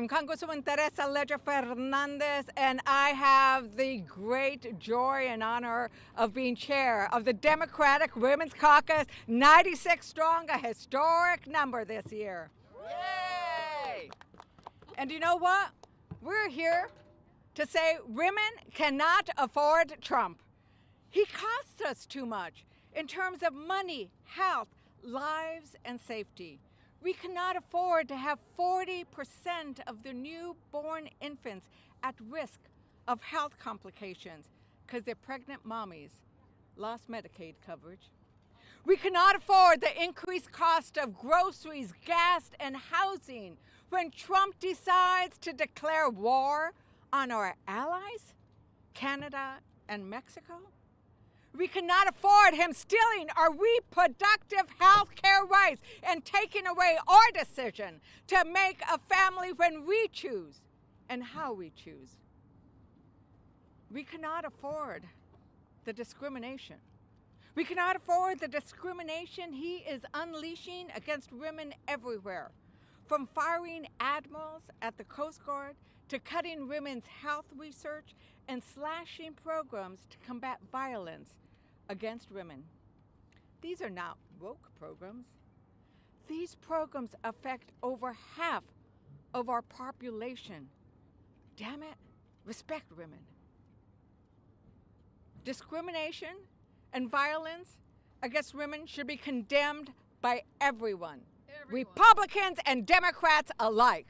I'm Congresswoman Teresa Ledger Fernandez, and I have the great joy and honor of being chair of the Democratic Women's Caucus, 96 strong, a historic number this year. Yay! And you know what? We're here to say women cannot afford Trump. He costs us too much in terms of money, health, lives, and safety. We cannot afford to have 40% of the newborn infants at risk of health complications because their pregnant mommies lost Medicaid coverage. We cannot afford the increased cost of groceries, gas, and housing when Trump decides to declare war on our allies, Canada and Mexico. We cannot afford him stealing our reproductive health care rights and taking away our decision to make a family when we choose and how we choose. We cannot afford the discrimination. We cannot afford the discrimination he is unleashing against women everywhere, from firing admirals at the Coast Guard to cutting women's health research and slashing programs to combat violence against women. These are not woke programs. These programs affect over half of our population. Damn it, respect women. Discrimination and violence against women should be condemned by everyone. Republicans and Democrats alike.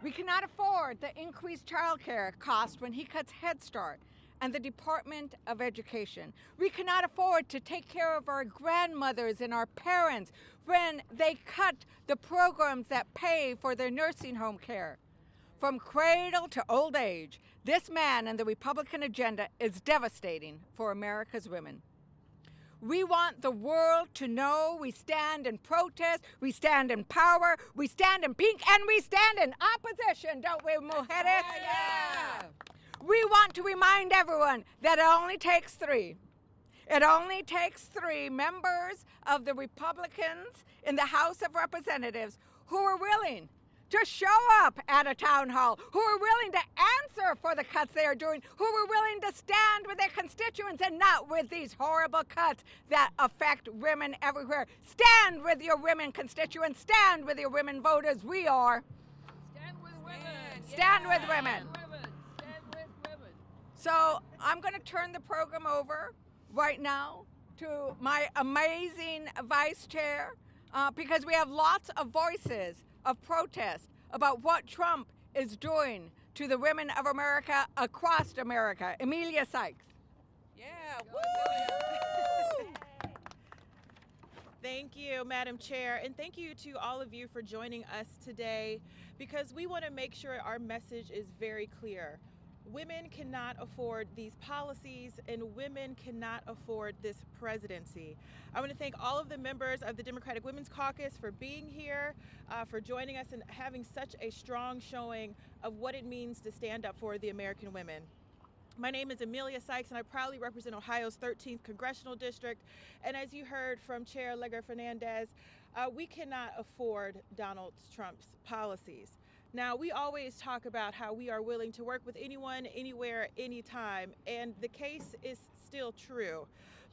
We cannot afford the increased child care cost when he cuts Head Start and the Department of Education. We cannot afford to take care of our grandmothers and our parents when they cut the programs that pay for their nursing home care. From cradle to old age, this man and the Republican agenda is devastating for America's women. We want the world to know we stand in protest, we stand in power, we stand in pink, and we stand in opposition, don't we, mujeres? Yeah. We want to remind everyone that it only takes three. It only takes three members of the Republicans in the House of Representatives who are willing to show up at a town hall, who are willing to answer for the cuts they are doing, who are willing to stand with their constituents and not with these horrible cuts that affect women everywhere. Stand with your women constituents, stand with your women voters. We are. Stand with women. Stand with women. Stand with women. So I'm going to turn the program over right now to my amazing vice chair because we have lots of voices of protest about what Trump is doing to the women of America across America. Emilia Sykes. Yeah. Woo! Thank you, Madam Chair, and thank you to all of you for joining us today because we want to make sure our message is very clear. Women cannot afford these policies and women cannot afford this presidency. I want to thank all of the members of the Democratic Women's Caucus for being here, for joining us and having such a strong showing of what it means to stand up for the American women. My name is Emilia Sykes and I proudly represent Ohio's 13th Congressional District. And as you heard from Chair Ledger Fernandez, we cannot afford Donald Trump's policies. Now, we always talk about how we are willing to work with anyone, anywhere, anytime, and the case is still true.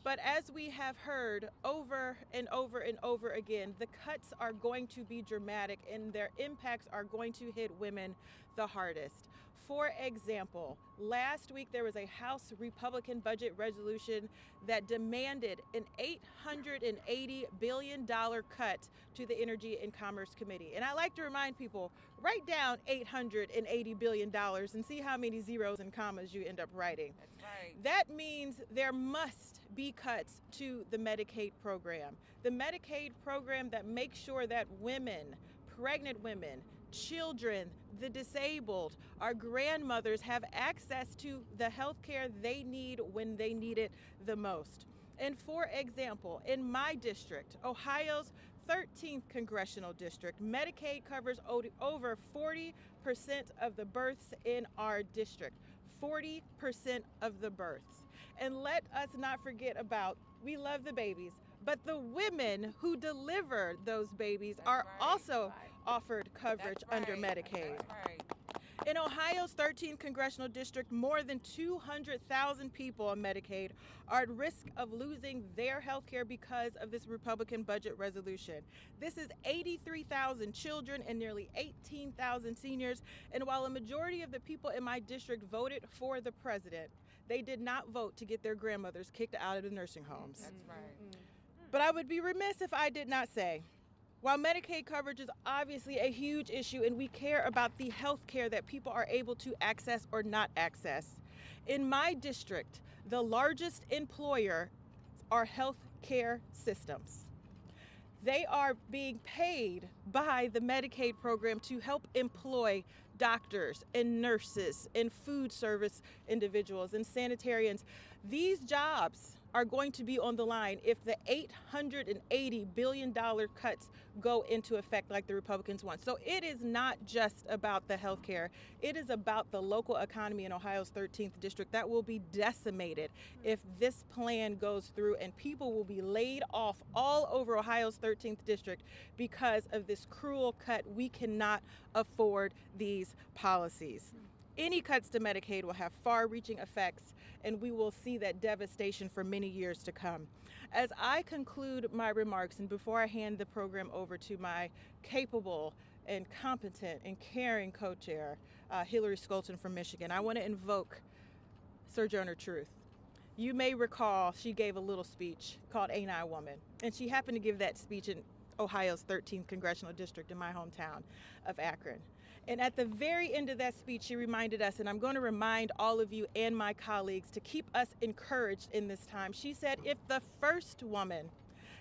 But as we have heard over and over and over again, the cuts are going to be dramatic and their impacts are going to hit women the hardest. For example, last week there was a House Republican budget resolution that demanded an $880 billion cut to the Energy and Commerce Committee. And I like to remind people, write down $880 billion and see how many zeros and commas you end up writing. That's right. That means there must be cuts to the Medicaid program. The Medicaid program that makes sure that women, pregnant women, children, the disabled, our grandmothers have access to the health care they need when they need it the most. And for example, in my district, Ohio's 13th congressional district, Medicaid covers over 40% of the births in our district. 40% of the births. And let us not forget about, we love the babies, but the women who deliver those babies are also offered coverage under Medicaid. That's right. In Ohio's 13th congressional district, more than 200,000 people on Medicaid are at risk of losing their health care because of this Republican budget resolution. This is 83,000 children and nearly 18,000 seniors. And while a majority of the people in my district voted for the president, they did not vote to get their grandmothers kicked out of the nursing homes. That's right. But I would be remiss if I did not say, while Medicaid coverage is obviously a huge issue and we care about the health care that people are able to access or not access, in my district, the largest employer are health care systems. They are being paid by the Medicaid program to help employ doctors and nurses and food service individuals and sanitarians. These jobs are going to be on the line if the $880 billion cuts go into effect like the Republicans want. So it is not just about the health care. It is about the local economy in Ohio's 13th district that will be decimated if this plan goes through, and people will be laid off all over Ohio's 13th district because of this cruel cut. We cannot afford these policies. Any cuts to Medicaid will have far-reaching effects, and we will see that devastation for many years to come. As I conclude my remarks, and before I hand the program over to my capable and competent and caring co-chair, Hillary Skolton from Michigan, I want to invoke Sojourner Truth. You may recall she gave a little speech called Ain't I a Woman, and she happened to give that speech in Ohio's 13th congressional district in my hometown of Akron. And at the very end of that speech, she reminded us, and I'm going to remind all of you and my colleagues to keep us encouraged in this time. She said, if the first woman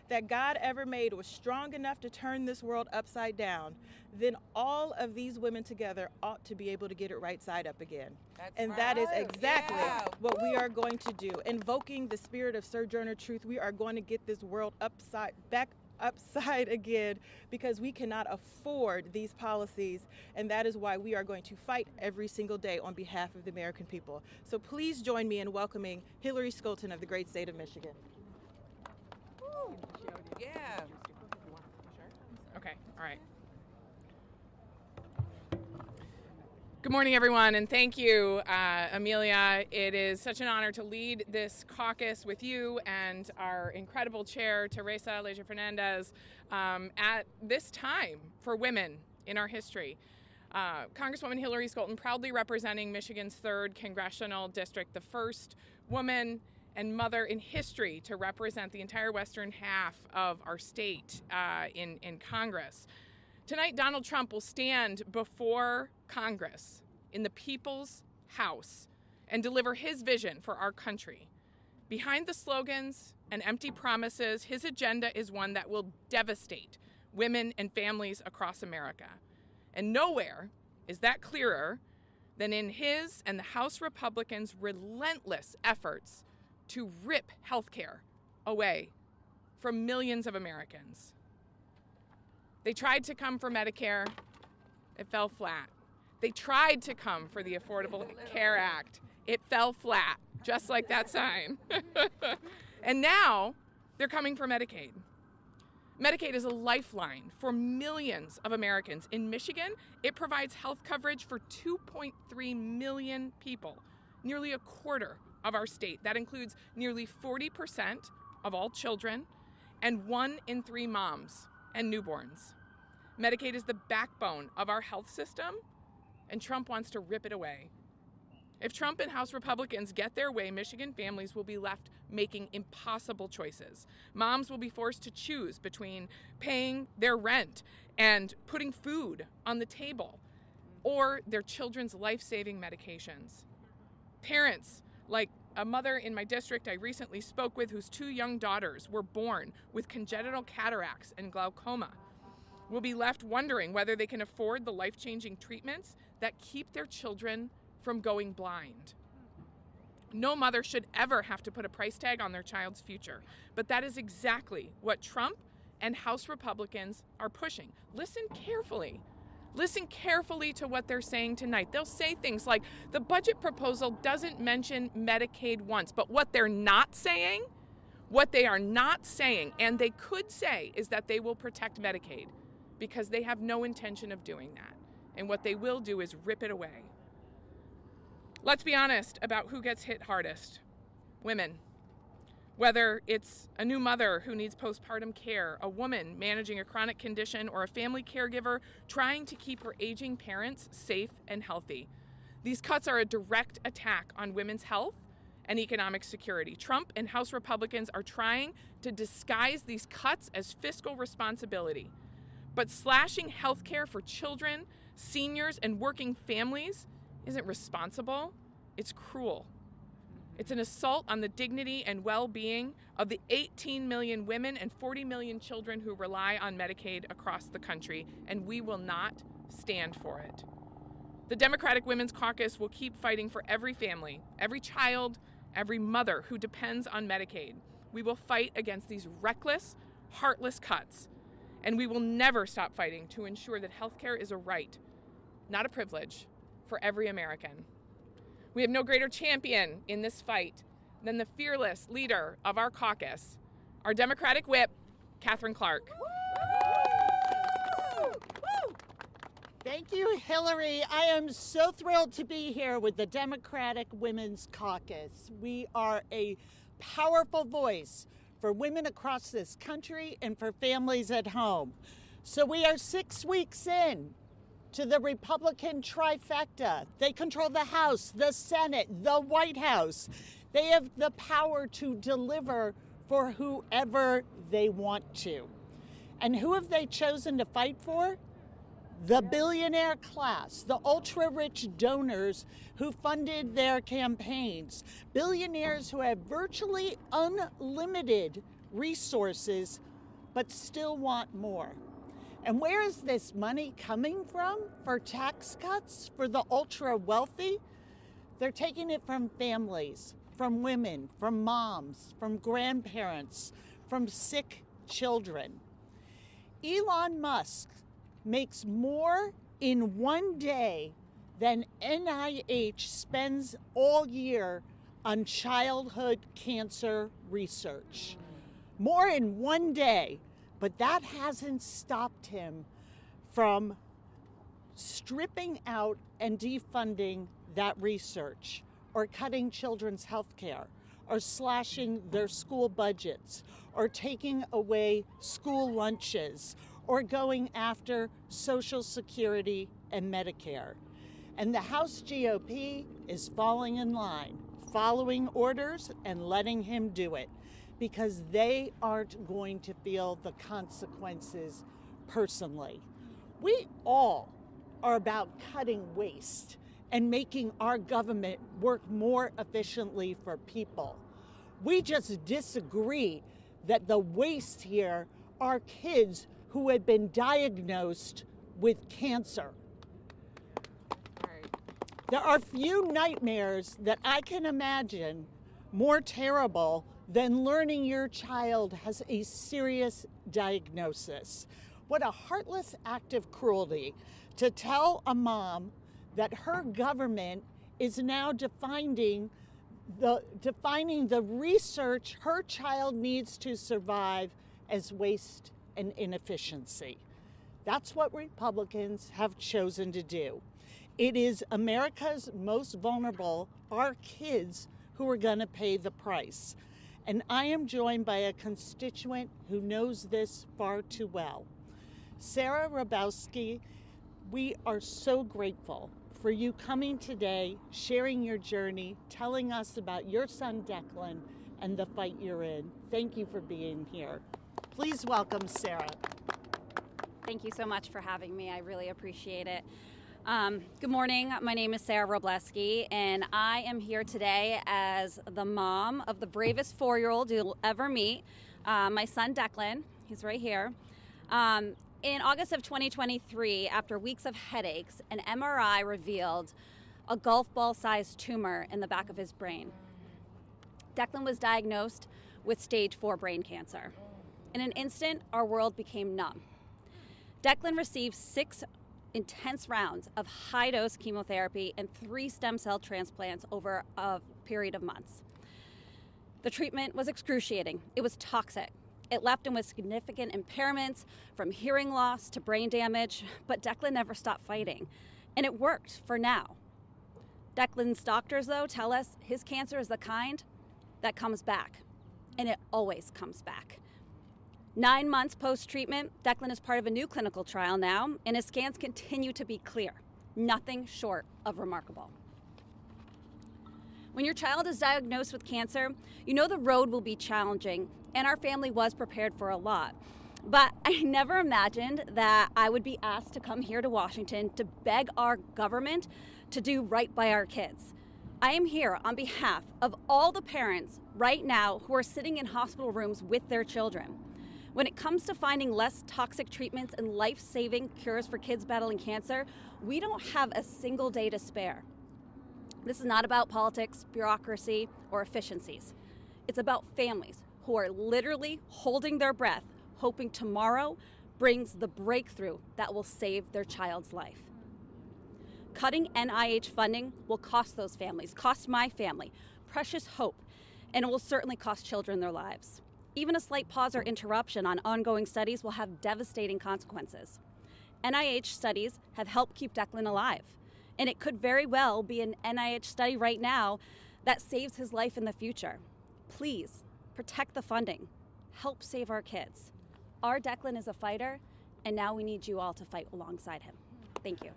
that God ever made was strong enough to turn this world upside down, then all of these women together ought to be able to get it right side up again. That is exactly what we are going to do. Invoking the spirit of Sojourner Truth, we are going to get this world back upside again, because we cannot afford these policies, and that is why we are going to fight every single day on behalf of the American people. So please join me in welcoming Hillary Skolton of the great state of Michigan. Yeah. Okay, all right. Good morning, everyone, and thank you, Amelia. It is such an honor to lead this caucus with you and our incredible chair, Teresa Leger Fernandez, at this time for women in our history. Congresswoman Hillary Skolton, proudly representing Michigan's 3rd congressional district, the first woman and mother in history to represent the entire western half of our state in Congress. Tonight, Donald Trump will stand before Congress in the People's House and deliver his vision for our country. Behind the slogans and empty promises, his agenda is one that will devastate women and families across America. And nowhere is that clearer than in his and the House Republicans' relentless efforts to rip health care away from millions of Americans. They tried to come for Medicare. It fell flat. They tried to come for the Affordable Care Act. It fell flat, just like that sign. And now they're coming for Medicaid. Medicaid is a lifeline for millions of Americans. In Michigan, it provides health coverage for 2.3 million people, nearly a quarter of our state. That includes nearly 40% of all children and 1 in 3 moms and newborns. Medicaid is the backbone of our health system, and Trump wants to rip it away. If Trump and House Republicans get their way, Michigan families will be left making impossible choices. Moms will be forced to choose between paying their rent and putting food on the table, or their children's life-saving medications. Parents, like a mother in my district I recently spoke with whose 2 young daughters were born with congenital cataracts and glaucoma, will be left wondering whether they can afford the life-changing treatments that keep their children from going blind. No mother should ever have to put a price tag on their child's future, but that is exactly what Trump and House Republicans are pushing. Listen carefully. Listen carefully to what they're saying tonight. They'll say things like, the budget proposal doesn't mention Medicaid once, but what they are not saying, and they could say, is that they will protect Medicaid. because they have no intention of doing that. And what they will do is rip it away. Let's be honest about who gets hit hardest. Women. Whether it's a new mother who needs postpartum care, a woman managing a chronic condition, or a family caregiver trying to keep her aging parents safe and healthy. These cuts are a direct attack on women's health and economic security. Trump and House Republicans are trying to disguise these cuts as fiscal responsibility. But slashing health care for children, seniors, and working families isn't responsible, it's cruel. It's an assault on the dignity and well-being of the 18 million women and 40 million children who rely on Medicaid across the country, and we will not stand for it. The Democratic Women's Caucus will keep fighting for every family, every child, every mother who depends on Medicaid. We will fight against these reckless, heartless cuts, and we will never stop fighting to ensure that healthcare is a right, not a privilege, for every American. We have no greater champion in this fight than the fearless leader of our caucus, our Democratic whip, Katherine Clark. Thank you, Hillary. I am so thrilled to be here with the Democratic Women's Caucus. We are a powerful voice for women across this country and for families at home. So we are 6 weeks in to the Republican trifecta. They control the House, the Senate, the White House. They have the power to deliver for whoever they want to. And who have they chosen to fight for? The billionaire class, the ultra-rich donors who funded their campaigns, billionaires who have virtually unlimited resources but still want more. And where is this money coming from for tax cuts for the ultra-wealthy? They're taking it from families, from women, from moms, from grandparents, from sick children. Elon Musk makes more in one day than NIH spends all year on childhood cancer research. More in one day, but that hasn't stopped him from stripping out and defunding that research, or cutting children's health care, or slashing their school budgets, or taking away school lunches, or going after Social Security and Medicare. And the House GOP is falling in line, following orders and letting him do it, because they aren't going to feel the consequences personally. We all are about cutting waste and making our government work more efficiently for people. We just disagree that the waste here are kids who had been diagnosed with cancer. There are few nightmares that I can imagine more terrible than learning your child has a serious diagnosis. What a heartless act of cruelty to tell a mom that her government is now defining the research her child needs to survive as waste and inefficiency. That's what Republicans have chosen to do. It is America's most vulnerable, our kids, who are going to pay the price. And I am joined by a constituent who knows this far too well. Sarah Robowski, we are so grateful for you coming today, sharing your journey, telling us about your son Declan and the fight you're in. Thank you for being here. Please welcome Sarah. Thank you so much for having me. I really appreciate it. Good morning. My name is Sarah Robleski, and I am here today as the mom of the bravest 4-year-old you'll ever meet, my son Declan. He's right here. In August of 2023, after weeks of headaches, an MRI revealed a golf ball-sized tumor in the back of his brain. Declan was diagnosed with stage 4 brain cancer. In an instant, our world became numb. Declan received 6 intense rounds of high-dose chemotherapy and 3 stem cell transplants over a period of months. The treatment was excruciating. It was toxic. It left him with significant impairments from hearing loss to brain damage, but Declan never stopped fighting. And it worked for now. Declan's doctors, though, tell us his cancer is the kind that comes back. And it always comes back. 9 months post-treatment, Declan is part of a new clinical trial now, and his scans continue to be clear. Nothing short of remarkable. When your child is diagnosed with cancer, you know the road will be challenging, and our family was prepared for a lot. But I never imagined that I would be asked to come here to Washington to beg our government to do right by our kids. I am here on behalf of all the parents right now who are sitting in hospital rooms with their children. When it comes to finding less toxic treatments and life-saving cures for kids battling cancer, we don't have a single day to spare. This is not about politics, bureaucracy, or efficiencies. It's about families who are literally holding their breath, hoping tomorrow brings the breakthrough that will save their child's life. Cutting NIH funding will cost those families, cost my family, precious hope, and it will certainly cost children their lives. Even a slight pause or interruption on ongoing studies will have devastating consequences. NIH studies have helped keep Declan alive, and it could very well be an NIH study right now that saves his life in the future. Please, protect the funding. Help save our kids. Our Declan is a fighter, and now we need you all to fight alongside him. Thank you.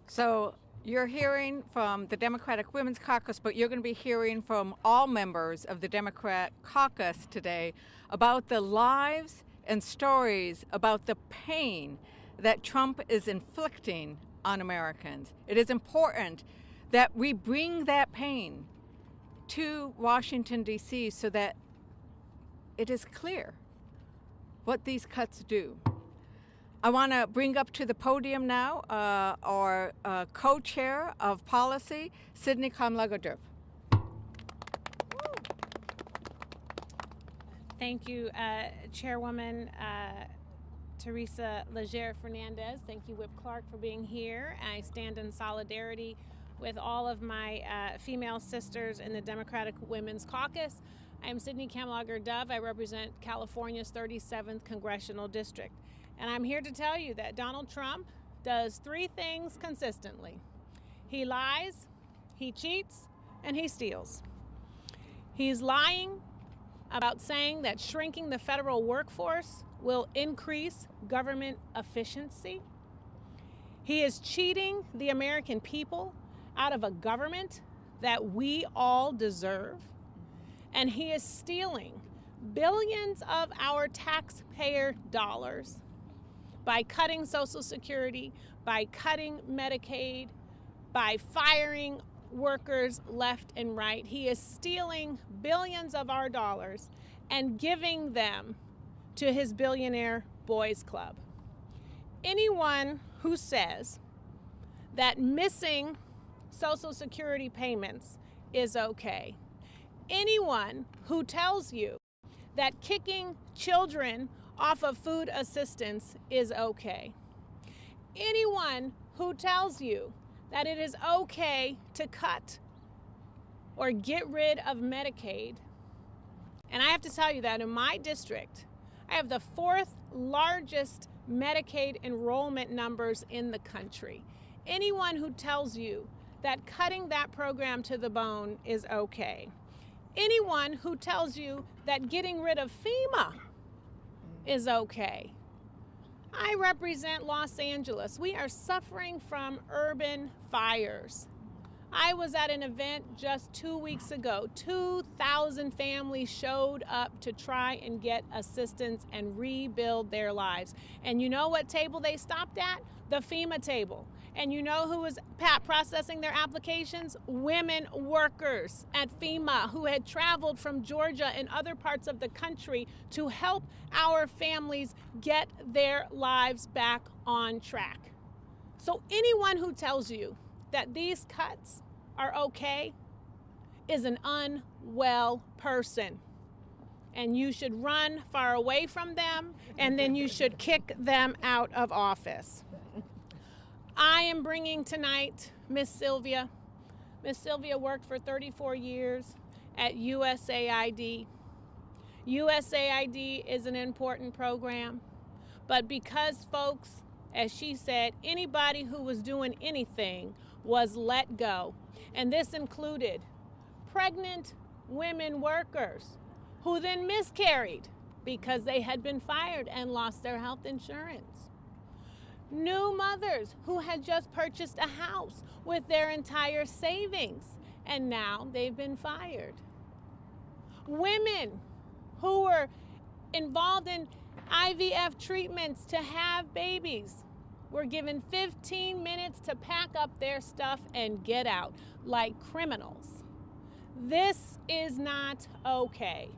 So you're hearing from the Democratic Women's Caucus, but you're going to be hearing from all members of the Democrat Caucus today about the lives and stories about the pain that Trump is inflicting on Americans. It is important that we bring that pain to Washington, D.C. so that it is clear what these cuts do. I want to bring up to the podium now our co-chair of policy, Sydney Kamlager-Durf. Thank you, Chairwoman Teresa Leger-Fernandez. Thank you, Whip Clark, for being here. I stand in solidarity with all of my female sisters in the Democratic Women's Caucus. I am Sydney Kamlager-Dove. I represent California's 37th Congressional District. And I'm here to tell you that Donald Trump does three things consistently. He lies, he cheats, and he steals. He's lying about saying that shrinking the federal workforce will increase government efficiency. He is cheating the American people out of a government that we all deserve. And he is stealing billions of our taxpayer dollars by cutting Social Security, by cutting Medicaid, by firing workers left and right. He is stealing billions of our dollars and giving them to his billionaire boys club. Anyone who says that missing Social Security payments is okay, anyone who tells you that kicking children off of food assistance is okay, anyone who tells you that it is okay to cut or get rid of Medicaid. And I have to tell you that in my district, I have the 4th largest Medicaid enrollment numbers in the country. Anyone who tells you that cutting that program to the bone is okay, anyone who tells you that getting rid of FEMA is okay. I represent Los Angeles. We are suffering from urban fires. I was at an event just 2 weeks ago. 2,000 families showed up to try and get assistance and rebuild their lives. And you know what table they stopped at? The FEMA table. And you know who was processing their applications? Women workers at FEMA who had traveled from Georgia and other parts of the country to help our families get their lives back on track. So anyone who tells you that these cuts are okay is an unwell person. And you should run far away from them, and then you should kick them out of office. I am bringing tonight Miss Sylvia. Miss Sylvia worked for 34 years at USAID. USAID is an important program, but because folks, as she said, anybody who was doing anything was let go. And this included pregnant women workers who then miscarried because they had been fired and lost their health insurance. New mothers who had just purchased a house with their entire savings and now they've been fired. Women who were involved in IVF treatments to have babies were given 15 minutes to pack up their stuff and get out like criminals. This is not okay.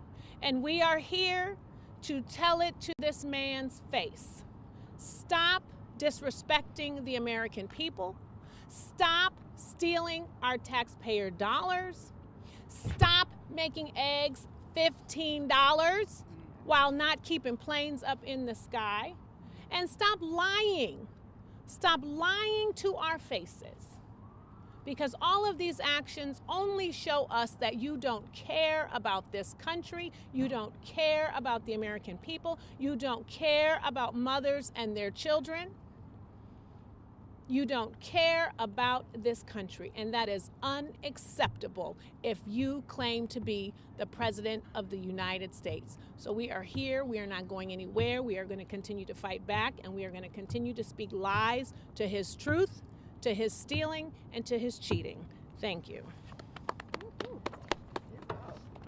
And we are here to tell it to this man's face. Stop disrespecting the American people. Stop stealing our taxpayer dollars. Stop making eggs $15 while not keeping planes up in the sky. And stop lying. Stop lying to our faces. Because all of these actions only show us that you don't care about this country, you don't care about the American people, you don't care about mothers and their children. You don't care about this country, and that is unacceptable if you claim to be the President of the United States. So we are here, we are not going anywhere, we are going to continue to fight back, and we are going to continue to speak lies to his truth, to his stealing, and to his cheating. Thank you.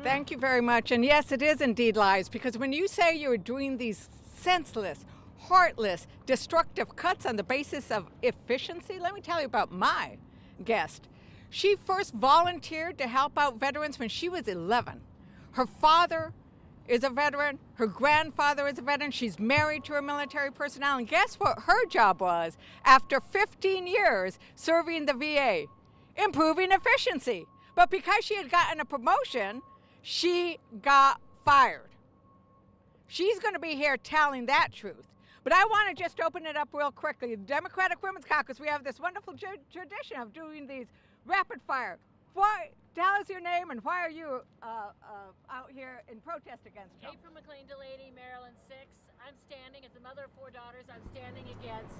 Thank you very much. And yes, it is indeed lies, because when you say you're doing these senseless, heartless, destructive cuts on the basis of efficiency, let me tell you about my guest. She first volunteered to help out veterans when she was 11. Her father is a veteran. Her grandfather is a veteran. She's married to a military personnel. And guess what her job was after 15 years serving the VA? Improving efficiency. But because she had gotten a promotion, she got fired. She's going to be here telling that truth. But I want to just open it up real quickly. The Democratic Women's Caucus, we have this wonderful tradition of doing these rapid fire. Tell us your name and why are you out here in protest against Trump? April McLean DeLady, Maryland 6. I'm standing, as a mother of 4 daughters, I'm standing against,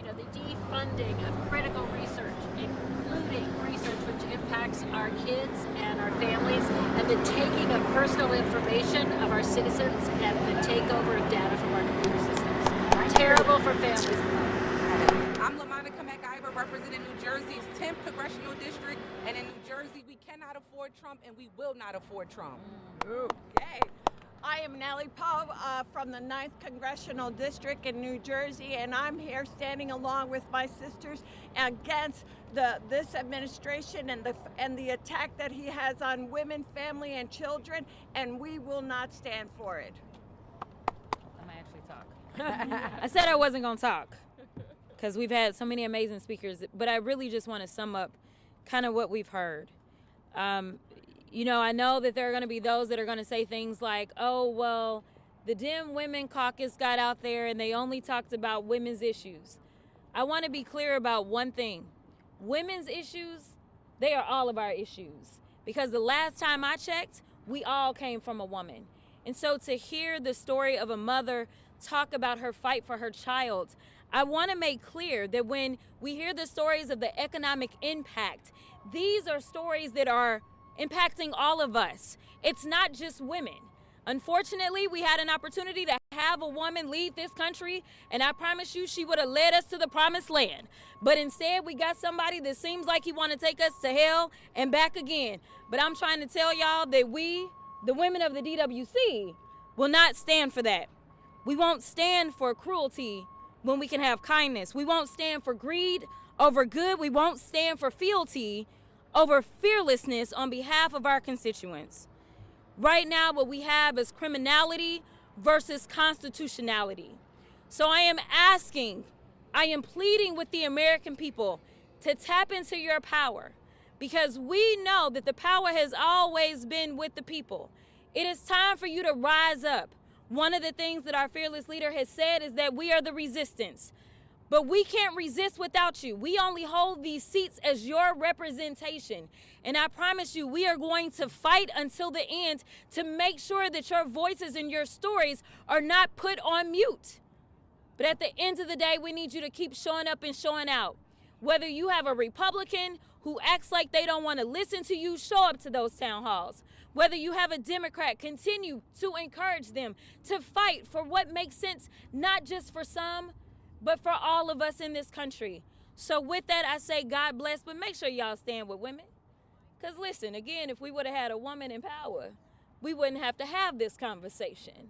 the defunding of critical research, including research which impacts our kids and our families, and the taking of personal information of our citizens and the takeover of data from our computer systems. Terrible for families. I'm LaMonica McIver, representing New Jersey's 10th Congressional District, and in New Jersey, we cannot afford Trump, and we will not afford Trump. Okay. I am Nellie Poe from the 9th Congressional District in New Jersey, and I'm here standing along with my sisters against this administration and the attack that he has on women, family, and children, and we will not stand for it. I'm gonna actually talk. I said I wasn't gonna talk because we've had so many amazing speakers, but I really just want to sum up kind of what we've heard. I know that there are going to be those that are going to say things like, oh, well, the Dem Women Caucus got out there and they only talked about women's issues. I want to be clear about one thing. Women's issues, they are all of our issues. Because the last time I checked, we all came from a woman. And so to hear the story of a mother talk about her fight for her child, I want to make clear that when we hear the stories of the economic impact, these are stories that are impacting all of us. It's not just women. Unfortunately, we had an opportunity to have a woman lead this country, and I promise you she would have led us to the promised land. But instead, we got somebody that seems like he want to take us to hell and back again. But I'm trying to tell y'all that we, the women of the DWC, will not stand for that. We won't stand for cruelty when we can have kindness. We won't stand for greed over good. We won't stand for fealty over fearlessness on behalf of our constituents. Right now, what we have is criminality versus constitutionality. So I am pleading with the American people to tap into your power, because we know that the power has always been with the people. It is time for you to rise up. One of the things that our fearless leader has said is that we are the resistance. But we can't resist without you. We only hold these seats as your representation. And I promise you, we are going to fight until the end to make sure that your voices and your stories are not put on mute. But at the end of the day, we need you to keep showing up and showing out. Whether you have a Republican who acts like they don't want to listen to you, show up to those town halls. Whether you have a Democrat, continue to encourage them to fight for what makes sense, not just for some, but for all of us in this country. So with that, I say God bless, but make sure y'all stand with women. Because listen, again, if we would have had a woman in power, we wouldn't have to have this conversation.